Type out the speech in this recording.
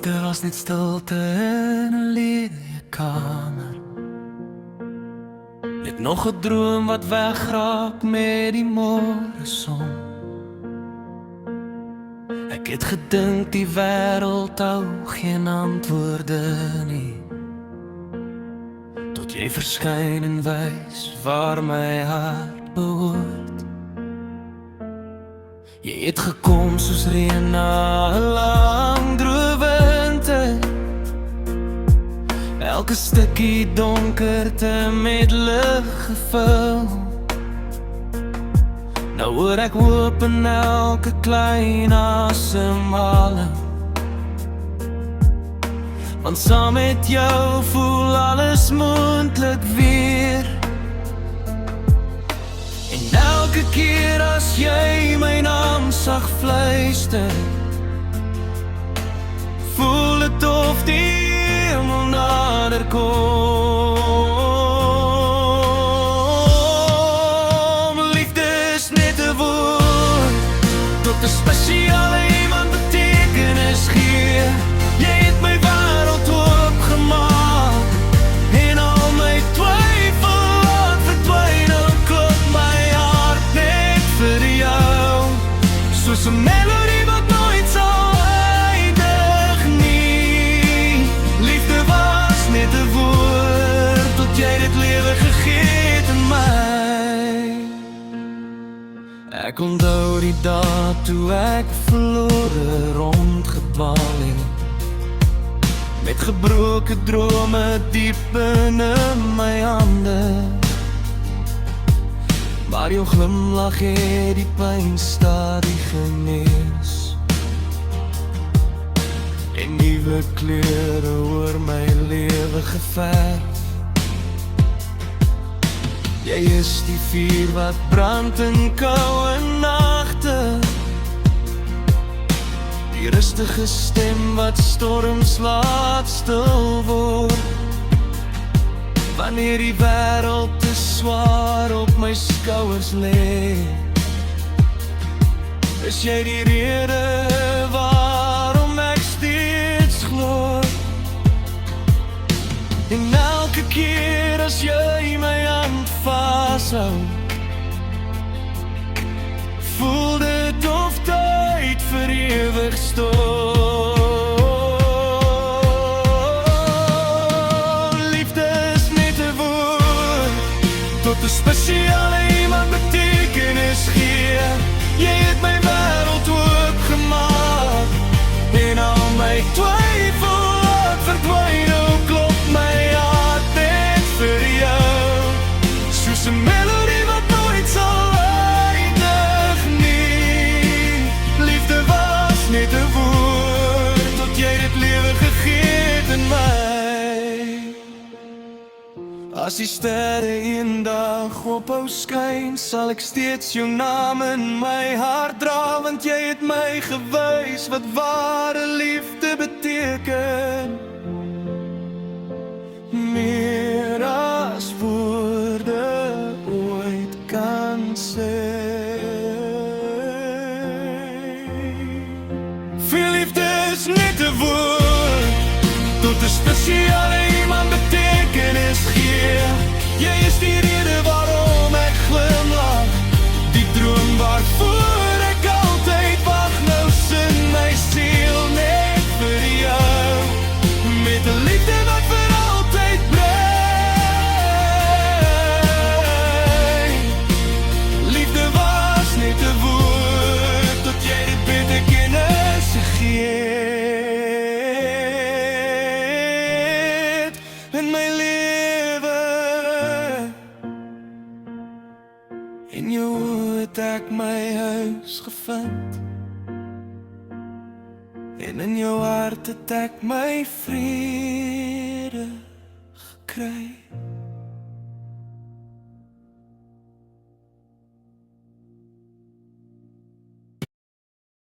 Liefde was net stilte in 'n leë kamer. Net nog 'n droom wat wegraak met die môreson. Ek het gedink die wêreld hou geen antwoorde nie, tot jy verskyn en wys waar my hart behoort. Jy het gekom soos reën na 'n lang droë winter, elke stukkie donkerte met lig gevul. Nou hoor ek hoop in elke klein asemhaling, want saam met jou voel alles moontlik weer. En elke keer as jy my naam sag fluister, voel het of die hemel nader kom. Liefde is net 'n woord, tot 'n spesiale iemand betekenis gee. Jy het my wêreld oopgemaak en al my twyfel laat verdwyn. Dan klop my hart net vir jou, soos 'n melodie wat nooit sal eindig nie. Liefde was net 'n woord, tot jy dit lewe gegee het in my. Ek onthou die dag toe ek verlore rondgedwaal het, met gebroke drome diep binne my hande. Maar jou glimlach het die pyn stadig genees, en nuwe kleure oor my lewe geverf. Jy is die vuur wat brand in koue nagte, die rustige stem wat storms laat stil word. Wanneer die wêreld te swaar op my skouers lê, is jy die rede waarom ek steeds glo. En elke keer as jy my hand vashou, voel dit of tyd vir ewig stop. Liefde is net 'n woord, tot 'n spesiale iemand betekenis gee. Jy het my wêreld oopgemaak en al my twyfel laat verdwyn. Nou klop my hart net vir jou, soos 'n melodie wat nooit sal eindig nie. Liefde was net 'n woord, tot jy dit lewe gegee het in my. As die sterre eendag ophou skyn, sal ek steeds jou naam in my hart dra, want jy het my gewys wat ware liefde beteken. Meer as woorde ooit kan sê. Veel liefde is net 'n woord, tot 'n spesiale iemand betekenis gee. Jy is die rede waarom ek glimlach, die droom waarvoor ek altyd wag. Nou sin my siel net vir jou, met 'n liefde wat vir altyd bly. Liefde was net 'n woord, tot jy dit betekenis gegee het in my lewe. In jou het ek my huis gevind, en in jou hart het ek my vrede gekry.